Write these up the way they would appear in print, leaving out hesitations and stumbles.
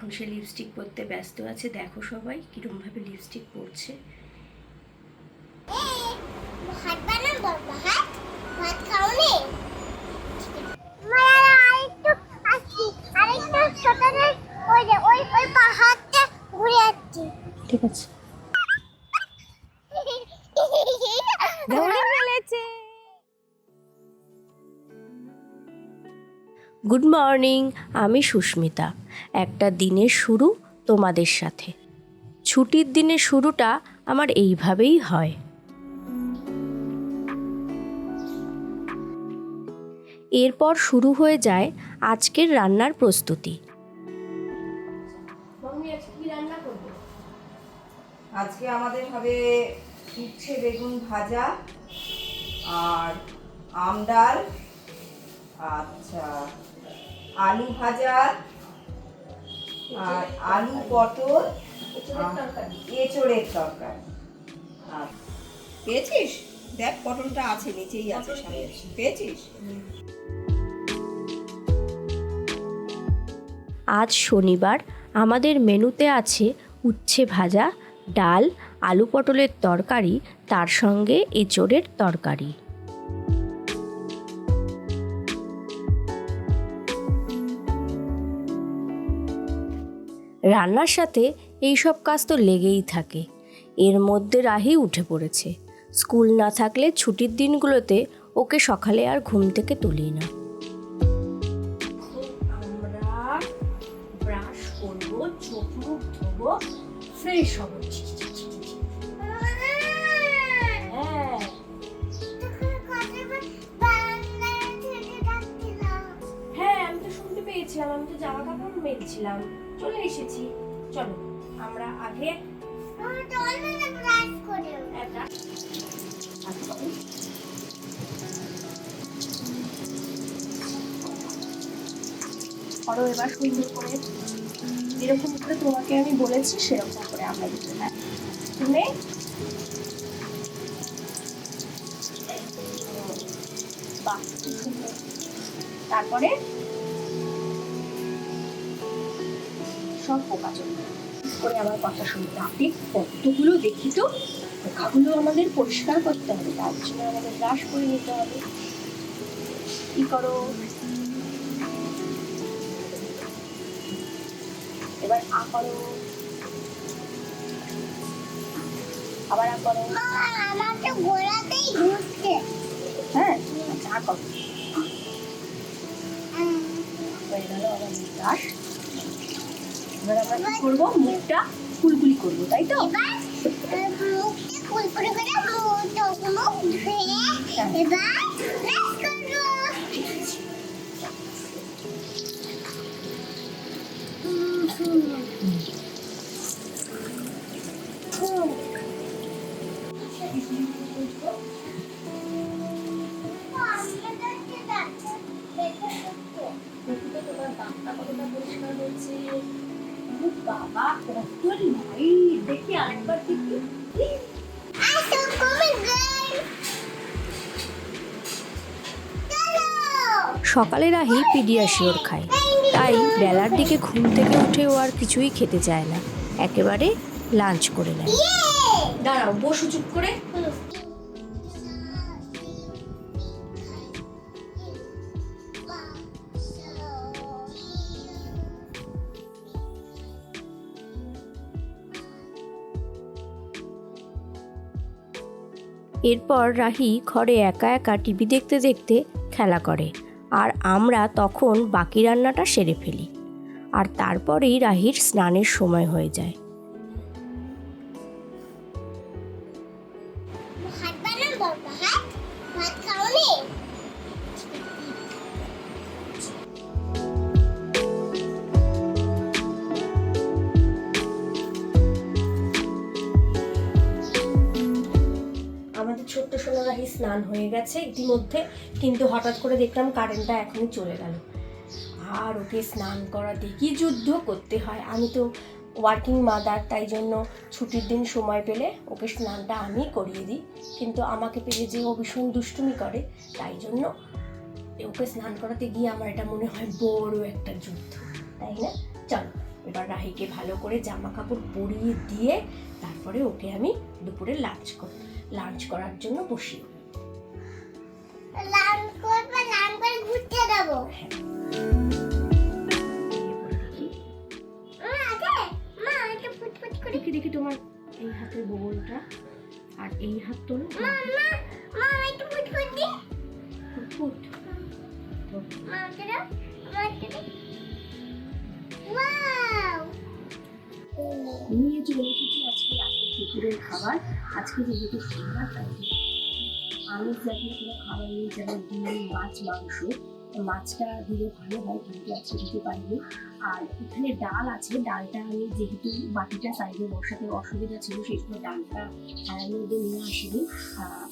এখন সে লিপস্টিক পরতে ব্যস্ত আছে। দেখো সবাই কিরমভাবে লিপস্টিক পরছে। ঠিক আছে। গুড মর্নিং, আমি সুস্মিতা। একটা দিনের শুরু তোমাদের সাথে। ছুটির দিনের শুরুটা আমার এইভাবেই হয়। এরপর শুরু হয়ে যায় আজকের রান্নার প্রস্তুতি। আজকে আমাদের হবে উচ্ছে বেগুন ভাজা আর আম ডাল, আচ্ছা আলু ভাজা আর আলু পটল এঁচড়ের তরকারি। পেয়েছিস? দেখ পটলটা আছে, নিচেই আছে, সামনে পেয়েছিস? আজ শনিবার, আমাদের মেনুতে আছে উচ্ছে ভাজা, ডাল, আলু পটলের তরকারি, তার সঙ্গে এঁচড়ের তরকারি। রান্নার সাথে এইসব কাজ তো লেগেই থাকে। এর মধ্যে রাহি উঠে পড়েছে। স্কুল না থাকলে ছুটির দিনগুলোতে ওকে সকালে আর ঘুম থেকে তুলি না। আমরা ব্রাশ করব, চোখ মুখ ধোবো, ফ্রেশ হব। হ্যাঁ, আমি তো শুনতে পেয়েছিলাম, আমি তো জামা কাপড় মেলছিলাম, চলে এসেছি। চলো আমরা আগে করো এবার সুন্দর করে, যেরকম করে তোমাকে আমি বলেছি সেরকম করে আমরা দিতে হয়। তুমি বাহ, খুব সুন্দর। তারপরে সব পোকা চলে করে আমার কথা শুনতে হবে। কতগুলো দেখি তো, পোকাগুলো আমাদের পরিষ্কার করতে হবে, তার জন্য আমাদের ব্রাশ করে নিতে হবে। কি করো এবার? আ করো, আবার আ করো। আমার তো গোড়াতেই ঘুরছে। হ্যাঁ, আচ্ছা আ করো। হয়ে গেল আমার ব্রাশ। এবার আমরা কি করবো? মুখটা কুলকুলি করবো, তাই তো? তোমার দাঁতটা কতটা পরিষ্কার হয়েছে। বাবা, কত লাইট! দেখি আরেকবার দেখি। সকালে রাহি পিডিয়াশিওর খায়, তাই বেলার দিকে ঘুম থেকে উঠে ও আর কিছুই খেতে চায় না, একেবারে লাঞ্চ করে নেয়। দাঁড়াও, বসু চুপ করে। এরপর রাহি ঘরে একা একা টিভি দেখতে দেখতে খেলা করে, আর আমরা তখন বাকি রান্নাটা সেরে ফেলি। আর তারপরেই রাহির স্নানের সময় হয়ে যায়। আমাদের ছোট্ট সোনা রাহি স্নান হয়ে গেছে ইতিমধ্যে, কিন্তু হঠাৎ করে দেখলাম কারেন্টটা এখনই চলে গেল। আর ওকে স্নান করাতে কি যুদ্ধ করতে হয়। আমি তো ওয়ার্কিং মাদার, তাই জন্য ছুটির দিন সময় পেলে ওকে স্নানটা আমি করিয়ে দিই, কিন্তু আমাকে পেলে যে ও ভীষণ দুষ্টুমি করে, তাই জন্য ওকে স্নান করাতে গিয়ে আমার এটা মনে হয় বড় একটা যুদ্ধ, তাই না? চলো এবার রাহিকে ভালো করে জামা কাপড় পরিয়ে দিয়ে তারপরে ওকে আমি দুপুরে লাঞ্চ করার জন্য বসিয়ে ঘুরতে দেবো। দেখি দেখি তোমার এই হাতের বগলটা আর এই হাত তোলো। ফুট নিয়ে চলে এসেছি আজকে রাতের দুপুরের খাবার। আজকে যেহেতু সোমবার তাই আমিষ জাতীয় কোনো খাবার নেই, যেমন ডিম, মাছ, মাংস। মাছটা দিলে ভালো হয় কিন্তু আজকে দিতে পারিনি। আর এখানে ডাল আছে, ডালটা আমি যেহেতু বাটিটা সাইডে বসাতে অসুবিধা ছিল সেই জন্য ডালটা ছাড়ার মধ্যে নিয়ে আসিনি।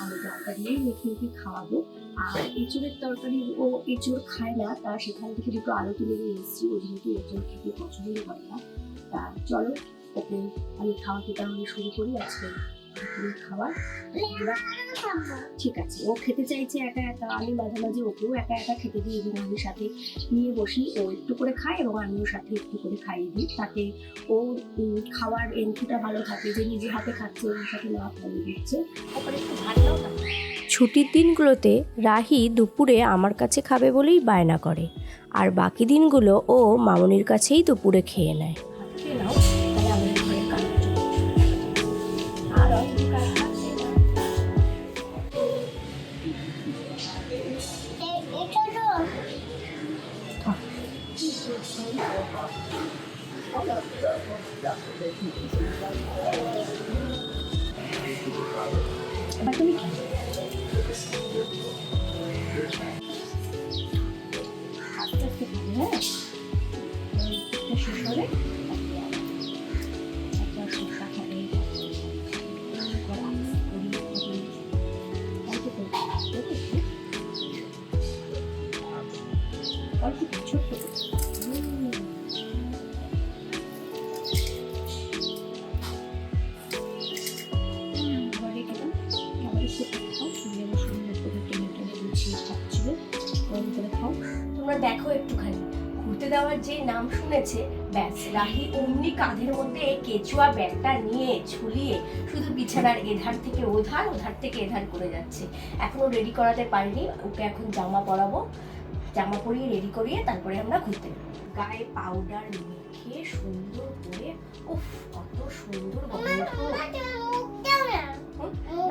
আমি ডালটা দিয়েই মেখে খাওয়াবো। আর এঁচুড়ের তরকারি ও এঁচুড় খায় না, তা সেখান থেকে দুটো আলু তুলে নিয়ে এসেছি। ও যেহেতু এঁচুড় খেতে পছন্দ করে না, তা চলো ওকে আমি খাওয়াতে তাহলে শুরু করি আজকে খাবার। ঠিক আছে, ও খেতে চাইছে একা একা, আমি মাঝে মাঝে ওকেও একা একা খেতে দিই এবং আমি সাথে নিয়ে বসি। ও একটু করে খায় এবং আমিও সাথে একটু করে খাইয়ে দিই, তাতে ও খাওয়ার এন্ট্রিটা ভালো থাকে যে নিজে হাতে খাচ্ছে, ওর সাথে না খাইয়ে দিচ্ছে। তারপরে একটু ভালো। ছুটির দিনগুলোতে রাহি দুপুরে আমার কাছে খাবে বলেই বায়না করে, আর বাকি দিনগুলো ও মামনির কাছেই দুপুরে খেয়ে নেয়। তুমি কি আস্তে আস্তে খাবে, হ্যাঁ শেষ হবে ছোট্ট তোমরা দেখো একটুখানি ঘুরতে দেওয়ার যে নাম শুনেছে, ব্যাস রাহি অমনি কাঁধের মধ্যে কেচুয়া ব্যাগটা নিয়ে ঝুলিয়ে শুধু বিছানার এধার থেকে ওধার, ওধার থেকে এধার করে যাচ্ছে। এখনো রেডি করাতে পারিনি, ওকে এখন জামা পরাবো। জামা পরিয়ে রেডি করিয়ে তারপরে আমরা ঘুরতে যাবো। গায়ে পাউডার মেখে সুন্দর করে, উফ কত সুন্দর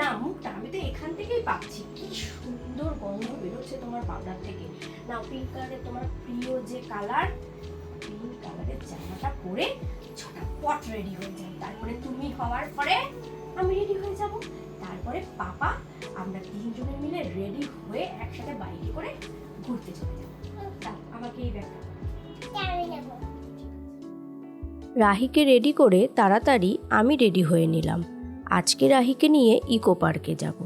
না মুখটা আমি তো এখান থেকেই পাচ্ছি, কি সুন্দর গন্ধ বেরোচ্ছে তোমার পাউডার থেকে। না পিঙ্ক কালারের তোমার প্রিয় যে কালার, পিঙ্ক কালারের জামাটা পরে ঝটাপট রেডি হয়ে যায়। তারপরে তুমি হওয়ার পরে আমি রেডি হয়ে যাব, তারপরে পাপা আমরা তিনজনে মিলে রেডি হয়ে একসাথে বাইকে করে ঘুরতে চলে যাবো। আমাকে এই ব্যাগটা রাহিকে রেডি করে তাড়াতাড়ি আমি রেডি হয়ে নিলাম। আজকে রাহিকে নিয়ে ইকো পার্কে যাব।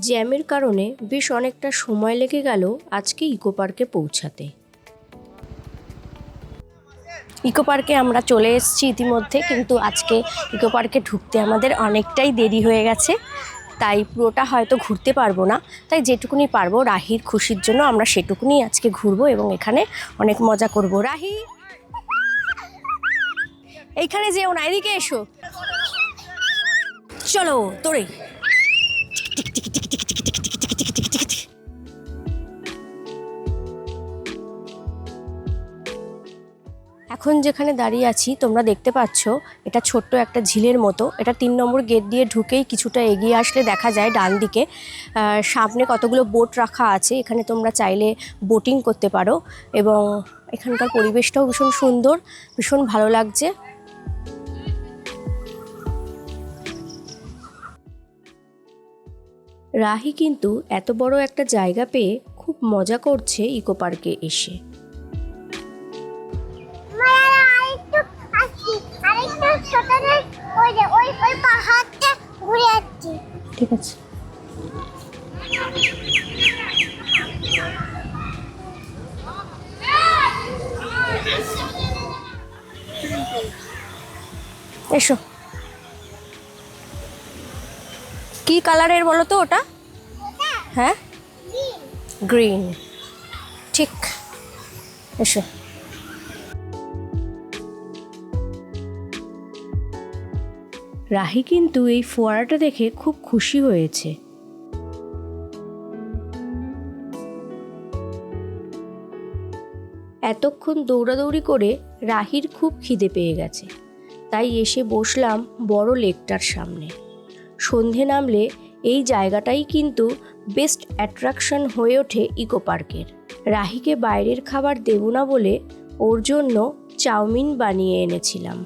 জ্যামের কারণে বেশ অনেকটা সময় লেগে গেল আজকে ইকো পার্কে পৌঁছাতে। ইকো পার্কে আমরা চলে এসেছি ইতিমধ্যে, কিন্তু আজকে ইকো পার্কে ঢুকতে আমাদের অনেকটাই দেরি হয়ে গেছে, তাই পুরোটা হয়তো ঘুরতে পারবো না। তাই যেটুকুনি পারবো রাহির খুশির জন্য আমরা সেটুকুনি আজকে ঘুরবো এবং এখানে অনেক মজা করব। রাহি এইখানে যেও না, এদিকে এসো, চলো তোরে। এখন যেখানে দাঁড়িয়ে আছি তোমরা দেখতে পাচ্ছ এটা ছোট্ট একটা ঝিলের মতো। এটা 3 নম্বর গেট দিয়ে ঢুকেই কিছুটা এগিয়ে আসলে দেখা যায় ডান দিকে সামনে কতগুলো বোট রাখা আছে। এখানে তোমরা চাইলে বোটিং করতে পারো এবং এখানকার পরিবেশটাও ভীষণ সুন্দর, ভীষণ ভালো লাগছে। রাহি কিন্তু এত বড় একটা জায়গা পেয়ে খুব মজা করছে ইকো পার্কে এসে। ঠিক আছে, এসো। কি কালারের বলো তো ওটা? হ্যাঁ, গ্রিন। ঠিক, এসো। রাহি কিন্তু এই ফোয়ারাটা দেখে খুব খুশি হয়েছে। এতক্ষণ দৌড়াদৌড়ি করে রাহির খুব খিদে পেয়ে গেছে, তাই এসে বসলাম বড় লেকটার সামনে। সন্ধে নামলে এই জায়গাটাই কিন্তু বেস্ট অ্যাট্রাকশন হয়ে ওঠে ইকো পার্কের। রাহিকে বাইরের খাবার দেব না বলে ওর জন্য চাউমিন বানিয়ে এনেছিলাম।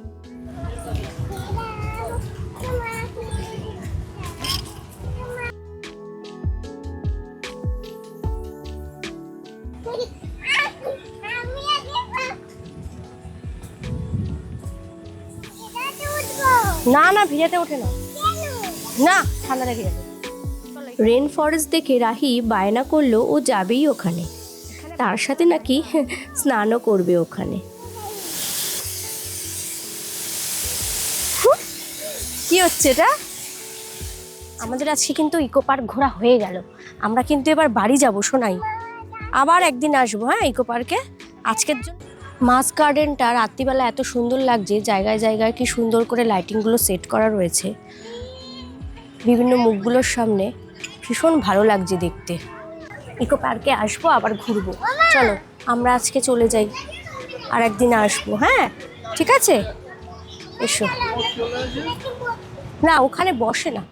না না, ভিজাতে ওঠে না, না ঠান্ডা লেগে যাবে। রেন ফরেস্ট দেখে রাহি বায়না করলো ও যাবেই ওখানে, তার সাথে নাকি স্নানও করবে ওখানে। কি হচ্ছে এটা? আমাদের আজকে কিন্তু ইকো পার্ক ঘোরা হয়ে গেল। আমরা কিন্তু এবার বাড়ি যাব সোনাই, আবার একদিন আসবো হ্যাঁ ইকো পার্কে। আজকের জন্য মাস গার্ডেনটা রাত্রিবেলা এত সুন্দর লাগছে, জায়গায় জায়গায় কি সুন্দর করে লাইটিংগুলো সেট করা রয়েছে বিভিন্ন মুখগুলোর সামনে, ভীষণ ভালো লাগছে দেখতে। ইকো পার্কে আসবো, আবার ঘুরবো। চলো আমরা আজকে চলে যাই, আর একদিন আসবো হ্যাঁ, ঠিক আছে? এসো। না ওখানে বসে না।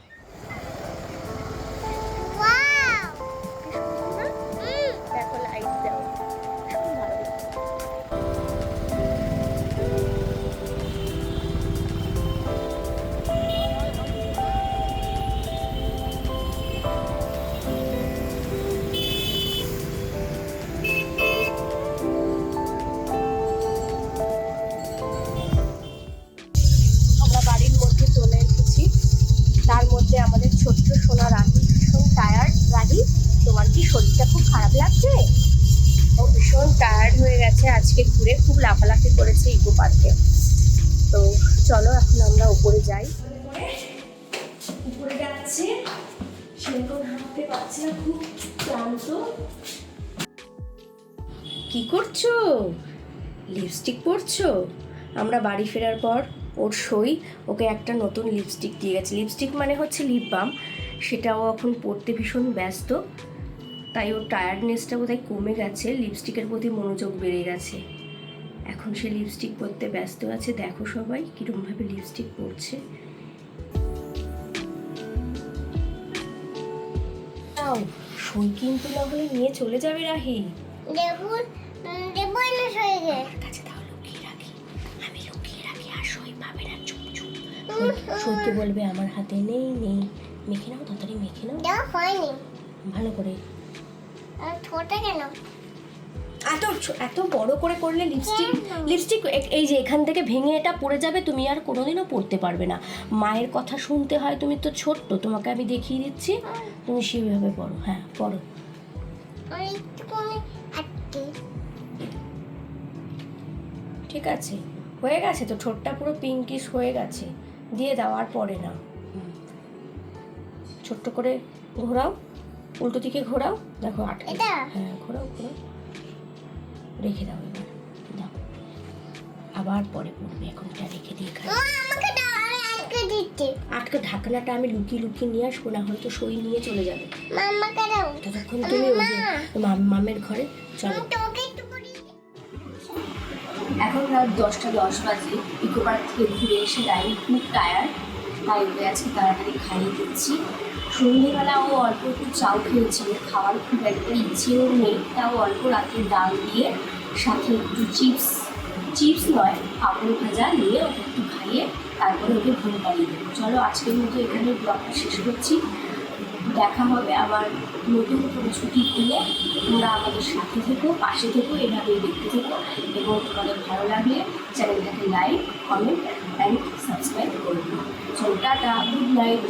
তার মধ্যে আমাদের ছোট্ট সোনা রাহি ভীষণ টায়ার্ড। রাহি, তোমার কি শরীরটা খুব খারাপ লাগছে? ও ভীষণ টায়ার্ড হয়ে গেছে, আজকে ঘুরে খুব লাফালাফি করেছে ইকো পার্কে। তো চলো এখন আমরা উপরে যাই। উপরে যাচ্ছি, সেরকম হাঁটতে পারছি না, খুব ক্লান্ত। কি করছো? লিপস্টিক পরছো? আমরা বাড়ি ফেরার পর ওর সই ওকে একটা নতুন লিপস্টিক দিয়ে গেছে। লিপস্টিক মানে হচ্ছে লিপ বাম, সেটাও এখন পরতে ভীষণ ব্যস্ত, তাই ওর টায়ার্ডনেসটা বোধহয় কমে গেছে, লিপস্টিকের প্রতি মনোযোগ বেড়ে গেছে। এখন সে লিপস্টিক পরতে ব্যস্ত আছে। দেখো সবাই কীরকমভাবে লিপস্টিক পরছে। সই কিন্তু না হলে নিয়ে চলে যাবে রাহি। দেখুন দেবই না হয়ে গেছে। আমার কাছে তাও লুকিয়ে রাখি, আমি লুকিয়ে রাখি, আর সই পাবে না। চুপ চুপ। সইকে বলবে আমার হাতে নেই নেই। মেখে নাও, তাড়াতাড়ি মেখে নাও। দেওয়া হয়নি ভালো করে। ছোট কেন? এত বড় করে করলে লিপস্টিক এই যে এখান থেকে ভেঙে এটা পড়ে যাবে, তুমি আর কোনোদিনও পড়তে পারবে না। মায়ের কথা শুনতে হয়, তুমি তো ছোট্ট, তোমাকে আমি দেখিয়ে দিচ্ছি, তুমি সেইভাবে পড়ো। হ্যাঁ পড়ো। ঠিক আছে, হয়ে গেছে তো, ঠোঁটটা পুরো পিঙ্কিশ হয়ে গেছে। দিয়ে দাও, আর পড়ে না। ছোট্ট করে ঘোরাও, উল্টো দিকে ঘোরাও, দেখো আটকে। হ্যাঁ ঘোরাও ঘোরাও, রেখে দাও। এবার দাও, আবার পরে পড়বে। এখন এটা রেখে দিয়ে খাই। আটকে ঢাকনাটা আমি লুকিয়ে লুকিয়ে নিয়ে আসবো, না হয়তো সই নিয়ে চলে যাবে। ততক্ষণ তুমি মামের ঘরে চলো। এখন রাত 10টা 10 বাজে। ইকো পার্ক থেকে ঘুরে এসে রাহি খুব টায়ার্ড, তাই ওকে আজকে তাড়াতাড়ি খাইয়ে দিচ্ছি। সন্ধ্যেবেলা ও অল্প একটু চাউ খেয়েছিল, খাওয়ার খুব একটা ইচ্ছেও নেই, তাও অল্প রাতে ডাল দিয়ে সাথে একটু চিপস নয় পাপড় ভাজা নিয়ে ওকে একটু খাইয়ে তারপরে ওকে ঘুম পাড়িয়ে দেবো। চলো আজকের মতো এখানে ব্লগটা শেষ করছি। দেখা হবে আবার নতুন কোনো ছুটি পেলে। তোমরা আমাদের সাথে থেকো, পাশে থেকো, এভাবেই দেখতে থেকো, এবং তোমাদের ভালো লাগলে চ্যানেলটাকে লাইক, কমেন্ট অ্যান্ড সাবস্ক্রাইব করবে। চলো টাটা, গুড নাইট।